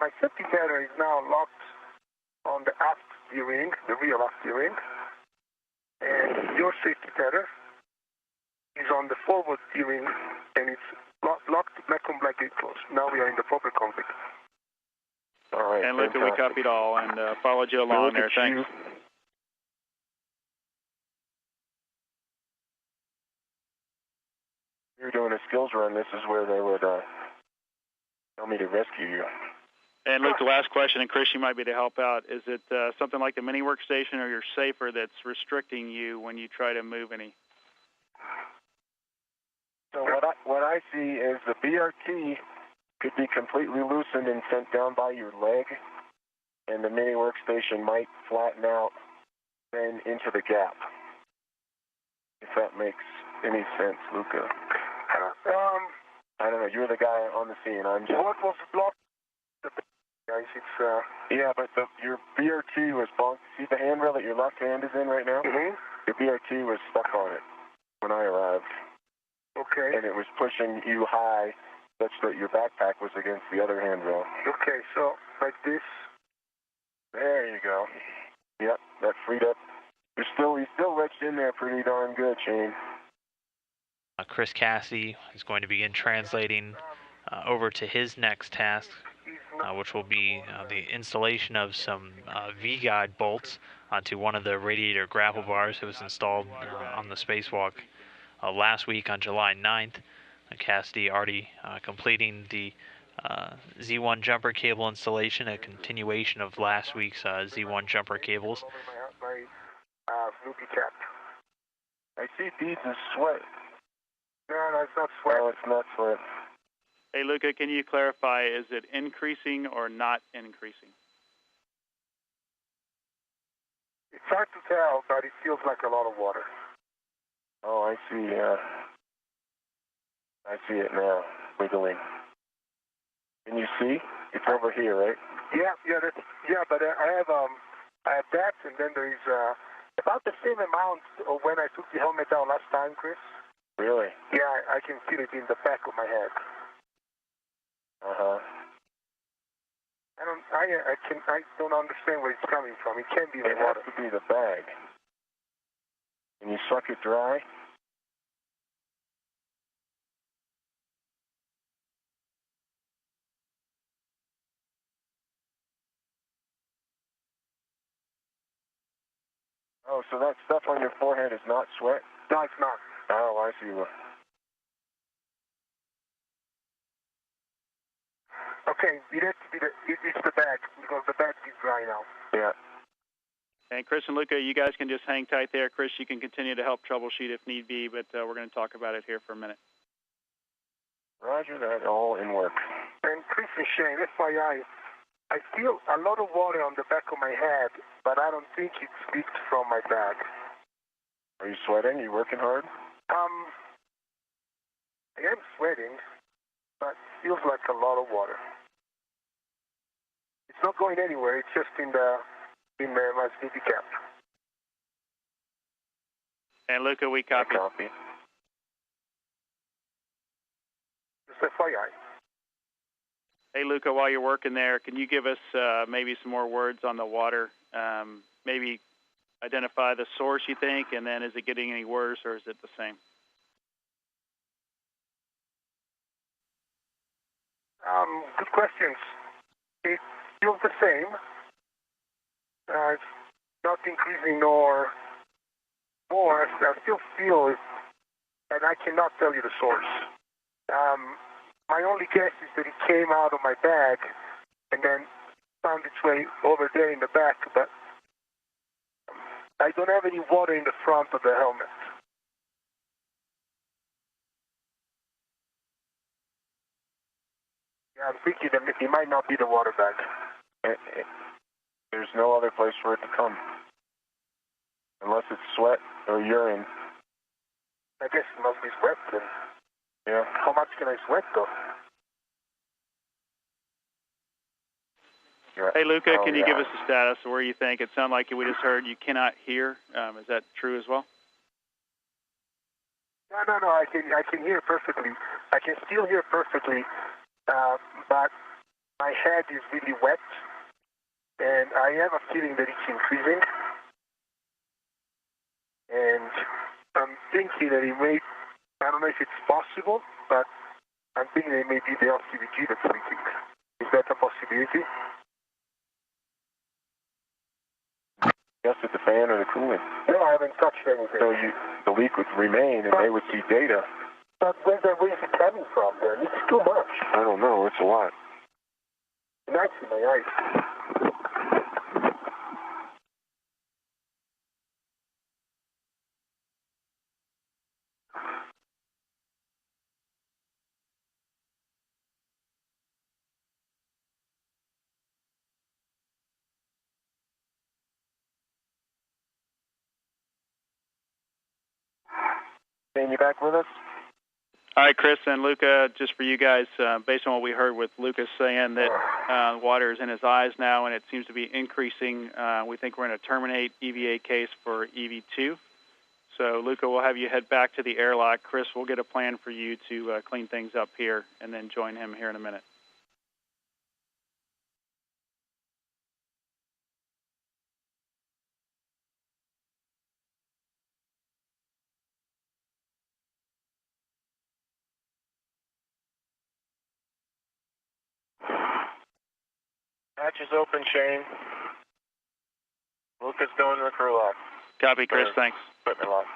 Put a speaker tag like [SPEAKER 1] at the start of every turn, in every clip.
[SPEAKER 1] My safety tether is now locked on the aft steering, the rear aft steering, and your safety tether is on the forward steering, and it's locked back on black gate closed. Now we are in the proper config.
[SPEAKER 2] All right.
[SPEAKER 3] And Luca, we copied all and followed you along there. Thanks.
[SPEAKER 2] You're doing a skills run. This is where they would tell me to rescue you.
[SPEAKER 3] And Luke, the last question, and Chris, you might be to help out. Is it something like the mini workstation or your safer that's restricting you when you try to move any?
[SPEAKER 2] So what I see is the BRT could be completely loosened and sent down by your leg, and the mini workstation might flatten out then into the gap. If that makes any sense, Luca. I don't know. You're the guy on the scene. I'm just.
[SPEAKER 1] What was blocked? Guys, it's
[SPEAKER 2] Yeah, but your BRT was bunked. See the handrail that your left hand is in right now?
[SPEAKER 1] Mm-hmm.
[SPEAKER 2] Your BRT was stuck on it when I arrived.
[SPEAKER 1] Okay.
[SPEAKER 2] And it was pushing you high such that your backpack was against the other handrail.
[SPEAKER 1] Okay, so like this.
[SPEAKER 2] There you go. Yep, that freed up. He's still wedged in there pretty darn good, Shane.
[SPEAKER 4] Chris Cassidy is going to begin translating over to his next task, which will be the installation of some V-guide bolts onto one of the radiator grapple bars that was installed on the spacewalk last week on July 9th. Cassidy already completing the Z1 jumper cable installation, a continuation of last week's Z1 jumper cables.
[SPEAKER 1] My Luca cap.
[SPEAKER 2] I see beads of sweat.
[SPEAKER 1] No, it's not sweat.
[SPEAKER 2] No, it's not sweat.
[SPEAKER 3] Hey, Luca, can you clarify, is it increasing or not increasing?
[SPEAKER 1] It's hard to tell, but it feels like a lot of water.
[SPEAKER 2] Oh, I see. I see it now, wiggling. Can you see? It's over here, right?
[SPEAKER 1] Yeah, but I have that, and then there is about the same amount of when I took the helmet down last time, Chris.
[SPEAKER 2] Really?
[SPEAKER 1] Yeah, I can feel it in the back of my head. I don't understand where it's coming from. It can't be the water.
[SPEAKER 2] It has to be the bag. Can you suck it dry? Oh, so that stuff on your forehead is not sweat?
[SPEAKER 1] No, it's not.
[SPEAKER 2] Oh, I see.
[SPEAKER 1] Okay, it has to be it's the bag, because the bag is dry now.
[SPEAKER 2] Yeah.
[SPEAKER 3] And Chris and Luca, you guys can just hang tight there. Chris, you can continue to help troubleshoot if need be, but we're going to talk about it here for a minute.
[SPEAKER 2] Roger that, all in work.
[SPEAKER 1] And Chris and Shane, FYI, I feel a lot of water on the back of my head, but I don't think it's leaked from my bag.
[SPEAKER 2] Are you sweating? Are you working hard?
[SPEAKER 1] I am sweating, but it feels like a lot of water. It's not going anywhere. It's just in my safety cap.
[SPEAKER 3] And Luca, we copy.
[SPEAKER 1] Just FYI.
[SPEAKER 3] Hey, Luca, while you're working there, can you give us maybe some more words on the water? Maybe identify the source, you think, and then is it getting any worse or is it the same?
[SPEAKER 1] Good questions. It feels the same. It's not increasing nor more. I still feel it, and I cannot tell you the source. My only guess is that it came out of my bag and then found its way over there in the back, but I don't have any water in the front of the helmet. Yeah, I'm thinking that it might not be the water bag.
[SPEAKER 2] There's no other place for it to come. Unless it's sweat or urine.
[SPEAKER 1] I guess it must be sweat then.
[SPEAKER 2] Yeah.
[SPEAKER 1] How much can I sweat though?
[SPEAKER 3] Hey, Luca, can you give us a status of where you think? It sounded like we just heard you cannot hear. Is that true as well?
[SPEAKER 1] No. I can hear perfectly. I can still hear perfectly, but my head is really wet, and I have a feeling that it's increasing. And I'm thinking that it may, I don't know if it's possible, but I'm thinking it may be the LCVG that's leaking. Is that a possibility?
[SPEAKER 2] Adjusted the fan or the coolant.
[SPEAKER 1] No, I haven't touched anything.
[SPEAKER 2] So the leak would remain, and they would see data.
[SPEAKER 1] But where is it coming from then? It's too much.
[SPEAKER 2] I don't know. It's a lot.
[SPEAKER 1] And I see my eyes.
[SPEAKER 2] Shane, you back with us?
[SPEAKER 3] All right, Chris and Luca, just for you guys, based on what we heard with Lucas saying that water is in his eyes now and it seems to be increasing, we think we're going to terminate EVA case for EV2. So, Luca, we'll have you head back to the airlock. Chris, we'll get a plan for you to clean things up here and then join him here in a minute.
[SPEAKER 2] Hatch is open, Shane. Luca's going to the crew lock.
[SPEAKER 3] Copy, Chris. Thanks.
[SPEAKER 2] Equipment lock.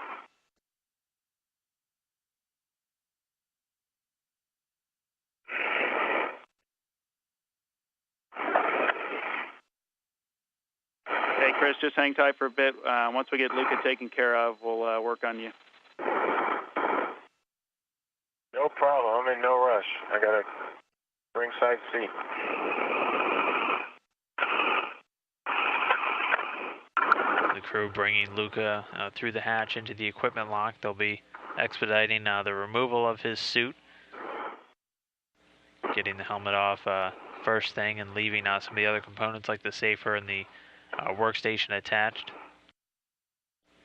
[SPEAKER 3] Hey, Chris, just hang tight for a bit. Once we get Luca taken care of, we'll work on you.
[SPEAKER 2] No problem. I'm in no rush. I got a ringside seat.
[SPEAKER 4] The crew bringing Luca through the hatch into the equipment lock. They'll be expediting the removal of his suit, getting the helmet off first thing, and leaving some of the other components like the safer and the workstation attached.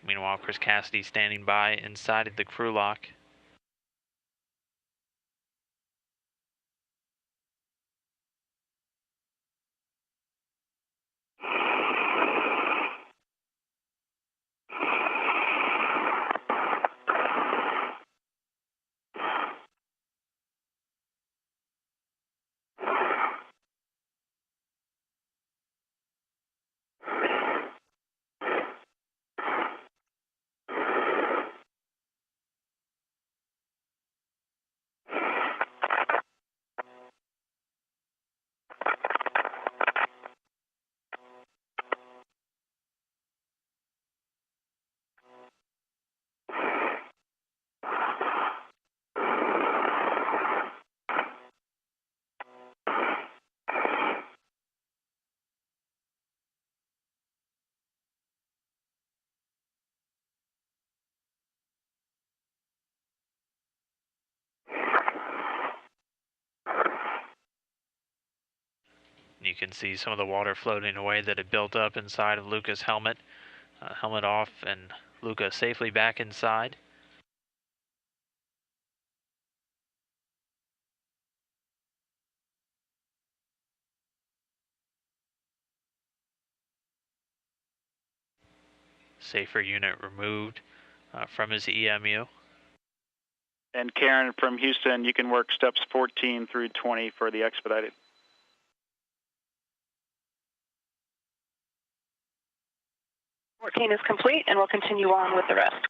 [SPEAKER 4] Meanwhile, Chris Cassidy standing by inside of the crew lock. You can see some of the water floating away that had built up inside of Luca's helmet. Helmet off and Luca safely back inside. Safer unit removed from his EMU.
[SPEAKER 3] And Karen from Houston, you can work steps 14 through 20 for the expedited.
[SPEAKER 5] Is complete, and we'll continue on with the rest.